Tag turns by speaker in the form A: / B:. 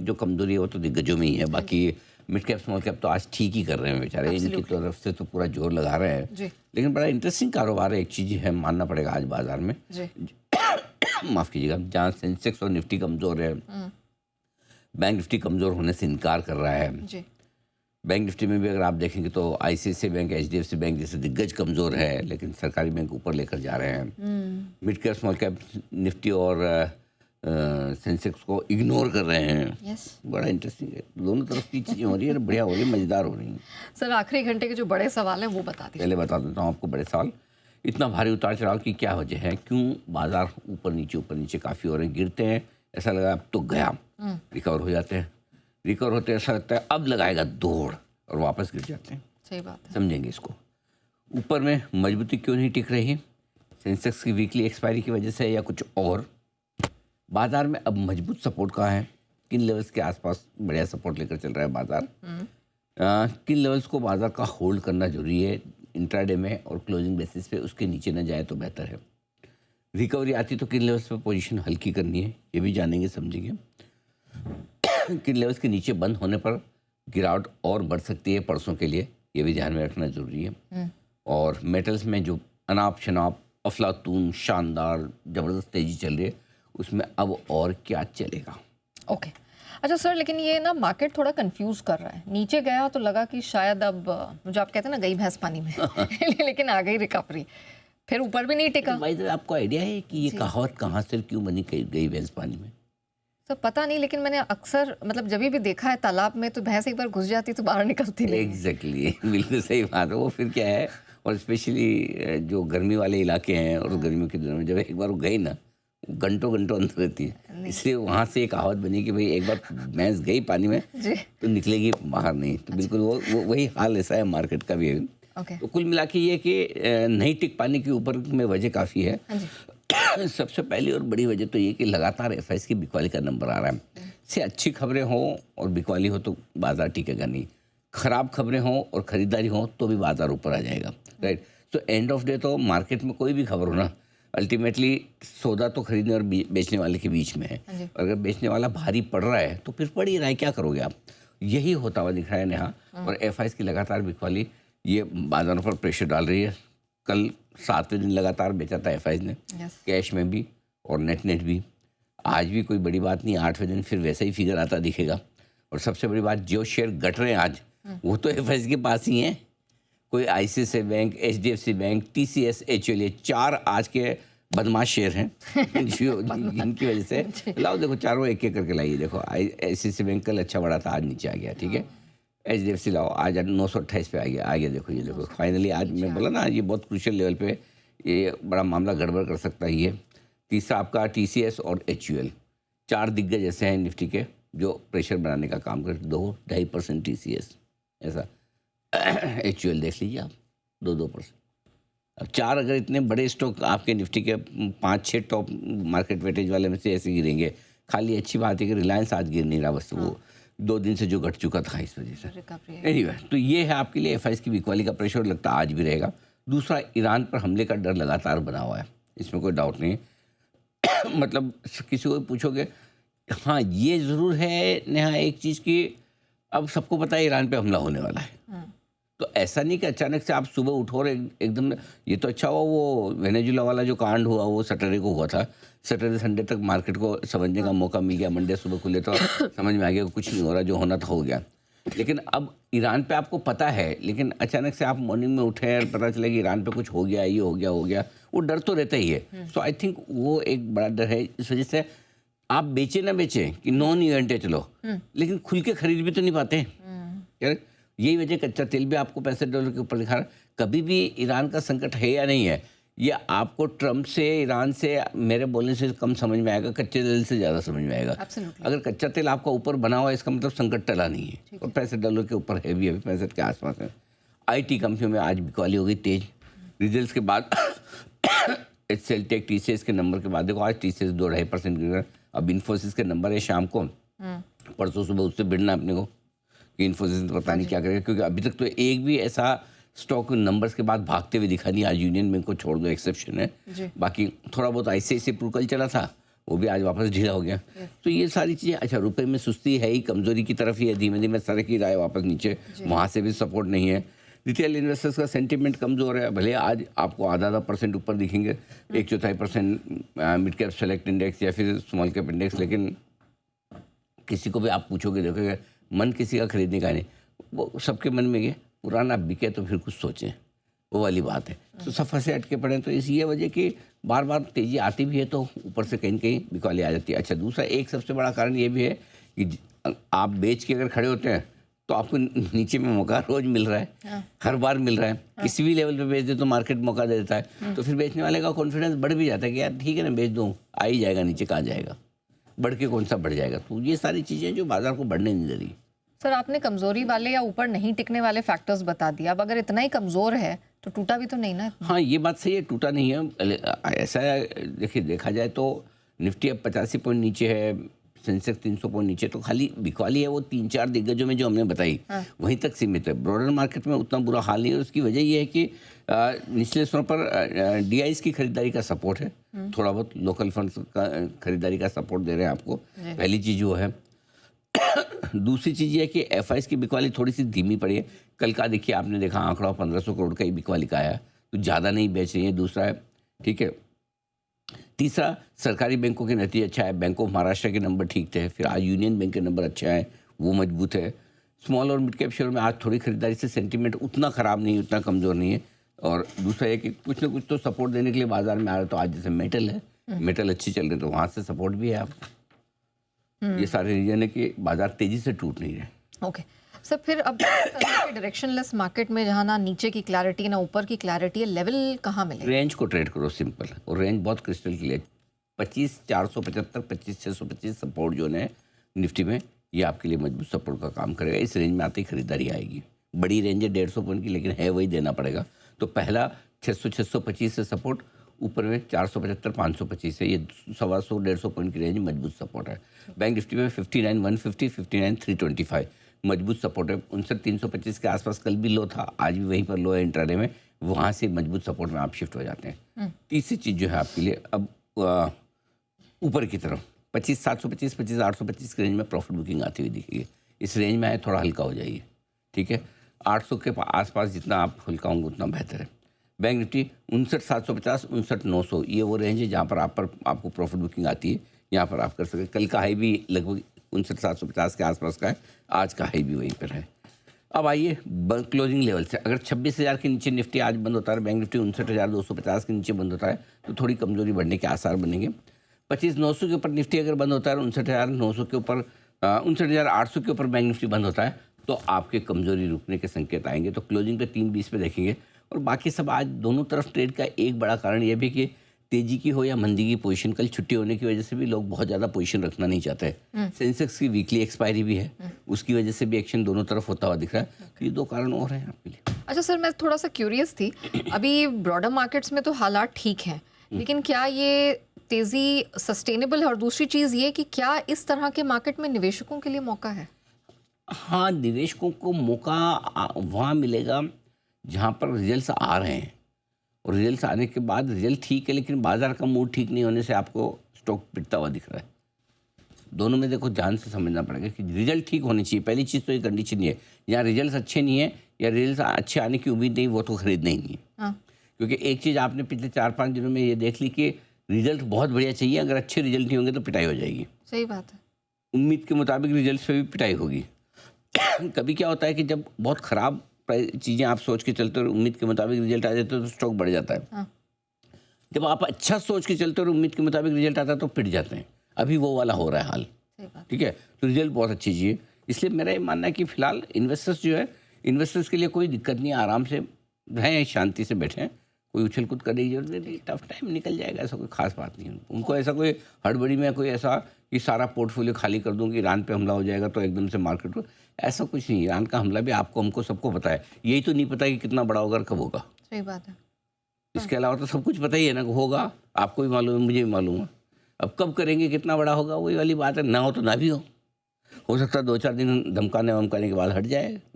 A: जो कमजोरी है वो तो दिग्गजों में ही है, बाकी मिड कैप स्मॉल कैप तो आज ठीक ही कर रहे हैं बेचारे, इनकी तरफ से तो पूरा जोर लगा रहे हैं। लेकिन बड़ा इंटरेस्टिंग कारोबार है, एक चीज़ है मानना पड़ेगा आज बाजार में माफ़ कीजिएगा, जहाँ सेंसेक्स और निफ्टी कमज़ोर है, बैंक निफ्टी कमज़ोर होने से इनकार कर रहा है। बैंक निफ्टी में भी अगर आप देखेंगे तो आईसीआईसीआई बैंक, एचडीएफसी बैंक जैसे दिग्गज कमज़ोर है, लेकिन सरकारी बैंक ऊपर लेकर जा रहे हैं। Mid cap small cap Nifty और सेंसेक्स को इग्नोर कर रहे हैं। बड़ा इंटरेस्टिंग है, दोनों तरफ की चीज़ें हो रही है, बढ़िया हो रही है, मज़ेदार हो रही हैं।
B: सर आखिरी घंटे के जो बड़े सवाल हैं वो बता दीजिए।
A: पहले बता देता हूँ आपको बड़े सवाल, इतना भारी उतार चढ़ाव की क्या वजह है, क्यों बाजार ऊपर नीचे काफ़ी हो रहे हैं, गिरते हैं ऐसा लगा अब तो गया, रिकवर हो जाते हैं, रिकवर होते ऐसा लगता है अब लगाएगा दौड़ और वापस गिर जाते हैं।
B: सही बात है,
A: समझेंगे इसको। ऊपर में मजबूती क्यों नहीं टिक रही है, सेंसेक्स की वीकली एक्सपायरी की वजह से या कुछ और। बाजार में अब मजबूत सपोर्ट कहाँ है, किन लेवल्स के आसपास बढ़िया सपोर्ट लेकर चल रहा है बाजार, किन लेवल्स को बाजार का होल्ड करना जरूरी है इंट्राडे में और क्लोजिंग बेसिस पे उसके नीचे न जाए तो बेहतर है। रिकवरी आती तो किन लेवल्स पे पोजीशन हल्की करनी है ये भी जानेंगे समझेंगे। किन लेवल्स के नीचे बंद होने पर गिरावट और बढ़ सकती है परसों के लिए, ये भी ध्यान में रखना जरूरी है। और मेटल्स में जो अनाप शनाप अफलातून शानदार ज़बरदस्त तेज़ी चल रही है उसमें अब और क्या चलेगा।
B: ओके अच्छा सर, लेकिन ये ना मार्केट थोड़ा कंफ्यूज कर रहा है, नीचे गया तो लगा कि शायद अब जो आप कहते हैं ना गई भैंस पानी में लेकिन आ गई रिकवरी, फिर ऊपर भी नहीं टिका।
A: भाई तो आपको आइडिया है कि ये कहावत कहाँ से क्यों बनी गई भैंस पानी में?
B: सर पता नहीं, लेकिन मैंने अक्सर मतलब जब भी देखा है तालाब में तो भैंस एक बार घुस जाती तो बाहर निकलती नहीं।
A: एग्जैक्टली बिल्कुल सही बात है। वो फिर क्या है, और स्पेशली जो गर्मी वाले इलाके हैं और गर्मियों के दिनों में जब एक बार वो गई ना घंटों अंदर रहती है, इसलिए वहाँ से एक कहावत बनी कि भाई एक बार भैंस गई पानी में तो निकलेगी बाहर नहीं। तो बिल्कुल वो वही हाल ऐसा है मार्केट का भी है। तो कुल मिला के ये कि नहीं टिक पाने के ऊपर में वजह काफ़ी है। सबसे पहली और बड़ी वजह तो ये कि लगातार एफआईएस की बिकवाली का नंबर आ रहा है। से अच्छी खबरें हों और बिकवाली हो तो बाजार टिकेगा नहीं, ख़राब खबरें हों और ख़रीदारी हो तो भी बाजार ऊपर आ जाएगा। राइट, तो एंड ऑफ डे तो मार्केट में कोई भी खबर हो ना, अल्टीमेटली सौदा तो खरीदने और बेचने वाले के बीच में है। अगर बेचने वाला भारी पड़ रहा है तो फिर पड़ ही रहा है, क्या करोगे आप। यही होता हुआ दिख रहा है नेहा। और एफआईएस की लगातार बिकवाली ये बाजारों पर प्रेशर डाल रही है। कल 7वें दिन लगातार बेचा था एफआईएस ने, कैश में भी और नेट भी। आज भी कोई बड़ी बात नहीं, 8वें दिन फिर वैसा ही फिगर आता दिखेगा। और सबसे बड़ी बात, जो शेयर घट रहे हैं आज वो तो एफआईएस के पास ही हैं। कोई ICICI bank, HDFC bank, TCS, HUL, ये 4 आज के बदमाश शेयर हैं जो जिनकी वजह से लाओ देखो चारों एक एक करके लाइए। देखो आईसीआईसीआई बैंक कल अच्छा बढ़ा था, आज नीचे आ गया, ठीक है। एचडीएफसी लाओ आज 928 पे आ गया। देखो ये देखो फाइनली आज मैं बोला ना ये बहुत क्रूशियल लेवल पे ये बड़ा मामला गड़बड़ कर सकता है ये। तीसरा आपका टीसीएस और एचयूएल, 4 दिग्गज ऐसे हैं निफ्टी के जो प्रेशर बनाने का काम करते, 2-2.5% टीसीएस ऐसा, एचयूएल देख लीजिए आप 2-2%। अब 4 अगर इतने बड़े स्टॉक आपके निफ्टी के 5-6 टॉप मार्केट वेटेज वाले में से ऐसे गिरेंगे, खाली अच्छी बात है कि रिलायंस आज गिर नहीं रहा, बस वो 2 दिन से जो घट चुका था इस वजह से। एनीवे, तो ये है आपके लिए एफआईएस की बिकवाली का प्रेशर, लगता आज भी रहेगा। दूसरा, ईरान पर हमले का डर लगातार बना हुआ है, इसमें कोई डाउट नहीं है। मतलब किसी को पूछोगे, हाँ ये ज़रूर है नेहा एक चीज़ की अब सबको पता है ईरान पे हमला होने वाला है। तो ऐसा नहीं कि अचानक से आप सुबह उठो और एकदम, ये तो अच्छा हुआ वो वेनेजुला वाला जो कांड हुआ वो सैटरडे को हुआ था। सैटरडे संडे तक मार्केट को समझने का मौका मिल गया, मंडे सुबह खुले तो समझ में आ गया कुछ नहीं हो रहा, जो होना था हो गया। लेकिन अब ईरान पे आपको पता है, लेकिन अचानक से आप मॉर्निंग में उठे और पता चला कि ईरान पे कुछ हो गया, ये हो गया, वो डर तो रहता ही है। सो आई थिंक वो एक बड़ा डर है। इस वजह से आप बेचे ना बेचे कि नॉन इवेंट है चलो, लेकिन खुल के खरीद भी तो नहीं पाते यार। यही वजह कच्चा तेल भी आपको $65 के ऊपर दिखा रहा। कभी भी ईरान का संकट है या नहीं है, ये आपको ट्रम्प से, ईरान से मेरे बोलने से कम समझ में आएगा, कच्चे तेल से ज़्यादा समझ में आएगा। अगर कच्चा तेल आपका ऊपर बना हुआ है इसका मतलब संकट टला नहीं है। और $65 के ऊपर है भी, अभी 65 के आसपास है। आईटी कंपनियों में आज बिकवाली हो गई तेज, रिजल्ट्स के बाद। एचसीएल टेक, टीसीएस के नंबर के बाद देखो आज टीसीएस 2-2.5% गिर रहा है। अब इन्फोसिस के नंबर है शाम को, परसों सुबह उससे भिड़ना अपने को कि इन्फोसिस पता नहीं क्या करेगा, क्योंकि अभी तक तो एक भी ऐसा स्टॉक नंबर्स के बाद भागते हुए दिखा नहीं। आज यूनियन बैंक को छोड़ दो, एक्सेप्शन है। बाकी थोड़ा बहुत आईसीआईसीआई प्रू कल चला था, वो भी आज वापस ढीला हो गया। तो ये सारी चीज़ें, अच्छा रुपए में सुस्ती है ही, कमजोरी की तरफ ही है, धीमे धीमे सरक ही रहा है वापस नीचे, वहाँ से भी सपोर्ट नहीं है। रिटेल इन्वेस्टर्स का सेंटिमेंट कमज़ोर है, भले आज आपको आधा % ऊपर दिखेंगे, 1/4% मिड कैप सेलेक्ट इंडेक्स या फिर स्मॉल कैप इंडेक्स, लेकिन किसी को भी आप पूछोगे देखोगे मन किसी का खरीदने का नहीं, वो सबके मन में ये पुराना बिके तो फिर कुछ सोचें, वो वाली बात है। तो सफ़र से अटके पड़े, तो इस ये वजह कि बार बार तेज़ी आती भी है तो ऊपर से कहीं न कहीं बिकवाली आ जाती है। अच्छा, दूसरा एक सबसे बड़ा कारण ये भी है कि आप बेच के अगर खड़े होते हैं तो आपको नीचे में मौका रोज मिल रहा है, हर बार मिल रहा है, किसी भी लेवल पे बेच दे तो मार्केट मौका दे देता है, तो फिर बेचने वाले का कॉन्फिडेंस बढ़ भी जाता है कि यार ठीक है ना, बेच दूँ, आ ही जाएगा, नीचे कहाँ जाएगा, बढ़ के कौन सा बढ़ जाएगा। तो ये सारी चीज़ें जो बाजार को बढ़ने नहीं दे रही।
B: सर, आपने कमजोरी वाले या ऊपर नहीं टिकने वाले फैक्टर्स बता दिया। अब अगर इतना ही कमजोर है तो टूटा भी तो नहीं ना इतना?
A: हाँ, ये बात सही है, टूटा नहीं है। ऐसा देखिए, देखा जाए तो निफ्टी अब 85 पॉइंट नीचे है, सेंसेक्स 300 पॉइंट नीचे, तो खाली बिकवाली है वो 3-4 दिग्गजों में जो हमने बताई, वहीं तक सीमित है। ब्रॉडर मार्केट में उतना बुरा हाल नहीं है। उसकी वजह ये है कि निचले स्तरों पर डीआईज की खरीदारी का सपोर्ट है, थोड़ा बहुत लोकल फंड्स का खरीदारी का सपोर्ट दे रहे हैं आपको, पहली चीज़ वो है। दूसरी चीज़ ये है कि एफआईज की बिकवाली थोड़ी सी धीमी पड़ी है। कल का देखिए, आपने देखा आंकड़ा 1500 करोड़ का ही बिकवाली का आया, तो ज़्यादा नहीं बेच रही है, दूसरा है, ठीक है। तीसरा, सरकारी बैंकों के नतीजे अच्छा है, बैंक ऑफ महाराष्ट्र के नंबर ठीक थे, फिर आज यूनियन बैंक के नंबर अच्छा है, वो मजबूत है। स्मॉल और मिड कैप शेयर में आज थोड़ी खरीदारी से सेंटीमेंट उतना ख़राब नहीं है, उतना कमज़ोर नहीं है। और दूसरा है कि कुछ ना कुछ तो सपोर्ट देने के लिए बाजार में आ रहा है, तो आज जैसे मेटल है, मेटल अच्छी चल रही है, तो वहाँ से सपोर्ट भी है आपको। ये सारे रीजन है कि बाजार तेज़ी से टूट नहीं रहे।
B: ओके सर, फिर अब डायरेक्शनलेस मार्केट में जहाँ ना नीचे की क्लैरिटी ना ऊपर की क्लैरिटी है, लेवल कहाँ मिलेगा?
A: रेंज को ट्रेड करो, सिंपल, और रेंज बहुत क्रिस्टल क्लियर। 25,475, 25,625 सपोर्ट जो है निफ्टी में, ये आपके लिए मजबूत सपोर्ट का काम करेगा। इस रेंज में आते ही खरीदारी आएगी। बड़ी रेंज है 150 पॉइंट की, लेकिन है वही देना पड़ेगा। तो पहला 600-625 से सपोर्ट, ऊपर में 475-525 है, ये 125-150 पॉइंट की रेंज मजबूत सपोर्ट है। बैंक निफ्टी में 59,150, 59,325 मजबूत सपोर्ट है। 59,325 के आसपास कल भी लो था, आज भी वहीं पर लो है इंट्राडे में, वहाँ से मजबूत सपोर्ट में आप शिफ्ट हो जाते हैं। तीसरी चीज़ जो है आपके लिए अब ऊपर की तरफ 25,725, 25,825 के रेंज में प्रॉफिट बुकिंग आती हुई दिखेगी। इस रेंज में आए थोड़ा हल्का हो जाइए, ठीक है। 800 के आसपास जितना आप हल्का होंगे उतना बेहतर है। बैंक निफ्टी 59,750, 59,900, ये वो रेंज है जहाँ पर आपको प्रॉफिट बुकिंग आती है, यहाँ पर आप कर सकते। कल का हाई भी लगभग 59,750 के आसपास का है, आज का हाई भी वहीं पर है। अब आइए क्लोजिंग लेवल से, अगर 26,000 के नीचे निफ्टी आज बंद होता है, बैंक निफ्टी 59,250 के नीचे बंद होता है, तो थोड़ी कमजोरी बढ़ने के आसार बनेंगे। 25,900 के ऊपर निफ्टी अगर बंद होता है, 59,900 के ऊपर 59,800 के ऊपर बैंक निफ्टी बंद होता है, तो आपके कमजोरी रुकने के संकेत आएंगे। तो क्लोजिंग पे 320 पे देखेंगे। और बाकी सब आज दोनों तरफ ट्रेड का एक बड़ा कारण यह भी कि तेजी की हो या मंदी की पोजीशन, कल छुट्टी होने की वजह से भी लोग बहुत ज़्यादा पोजीशन रखना नहीं चाहते। सेंसेक्स की वीकली एक्सपायरी भी है, उसकी वजह से भी एक्शन दोनों तरफ होता हुआ दिख रहा है। तो ये दो कारण और हैं आपके लिए।
B: अच्छा सर, मैं थोड़ा सा क्यूरियस थी, अभी ब्रॉडर मार्केट्स में तो हालात ठीक हैं, लेकिन क्या ये तेज़ी सस्टेनेबल है? और दूसरी चीज़ ये कि क्या इस तरह के मार्केट में निवेशकों के लिए मौका है?
A: हाँ, निवेशकों को मौका वहाँ मिलेगा जहाँ पर रिजल्ट्स आ रहे हैं, और रिजल्ट्स आने के बाद रिजल्ट ठीक है, लेकिन बाजार का मूड ठीक नहीं होने से आपको स्टॉक पिटता हुआ दिख रहा है। दोनों में देखो ध्यान से समझना पड़ेगा कि रिजल्ट ठीक होनी चाहिए। पहली चीज़ तो ये कंडीशन नहीं है, यहाँ रिजल्ट्स अच्छे नहीं है या रिजल्ट्स अच्छे आने की उम्मीद नहीं, वो तो खरीदना ही नहीं है। क्योंकि एक चीज़ आपने पिछले 4-5 दिनों में ये देख ली कि रिजल्ट बहुत बढ़िया चाहिए, अगर अच्छे रिजल्ट नहीं होंगे तो पिटाई हो जाएगी।
B: सही बात है।
A: उम्मीद के मुताबिक रिजल्ट पे भी पिटाई होगी। कभी क्या होता है कि जब बहुत ख़राब चीज़ें आप सोच के चलते हो और उम्मीद के मुताबिक रिजल्ट आ जाते हो तो स्टॉक बढ़ जाता है। जब आप अच्छा सोच के चलते हो और उम्मीद के मुताबिक रिजल्ट आता है तो पिट जाते हैं। अभी वो वाला हो रहा है हाल, ठीक है। तो रिजल्ट बहुत अच्छी चीज़ है, इसलिए मेरा ये मानना है कि फिलहाल इन्वेस्टर्स जो है, इन्वेस्टर्स के लिए कोई दिक्कत नहीं है, आराम से रहें, शांति से बैठें, कोई उछल कूद करने की जरूरत नहीं। टफ टाइम निकल जाएगा, ऐसा कोई खास बात नहीं है उनको। ऐसा कोई हड़बड़ी में कोई ऐसा कि सारा पोर्टफोलियो खाली कर दूँ कि ईरान पे हमला हो जाएगा तो एकदम से मार्केट को, ऐसा कुछ नहीं। ईरान का हमला भी आपको, हमको, सबको पता है, यही तो नहीं पता कि कितना बड़ा होगा और कब होगा।
B: सही बात है।
A: इसके अलावा तो सब कुछ पता ही है ना, होगा, आपको भी मालूम है, मुझे भी मालूम है। अब कब करेंगे, कितना बड़ा होगा, वही वाली बात है। ना हो तो ना भी हो सकता है 2-4 दिन धमकाने वमकाने के बाद हट जाए।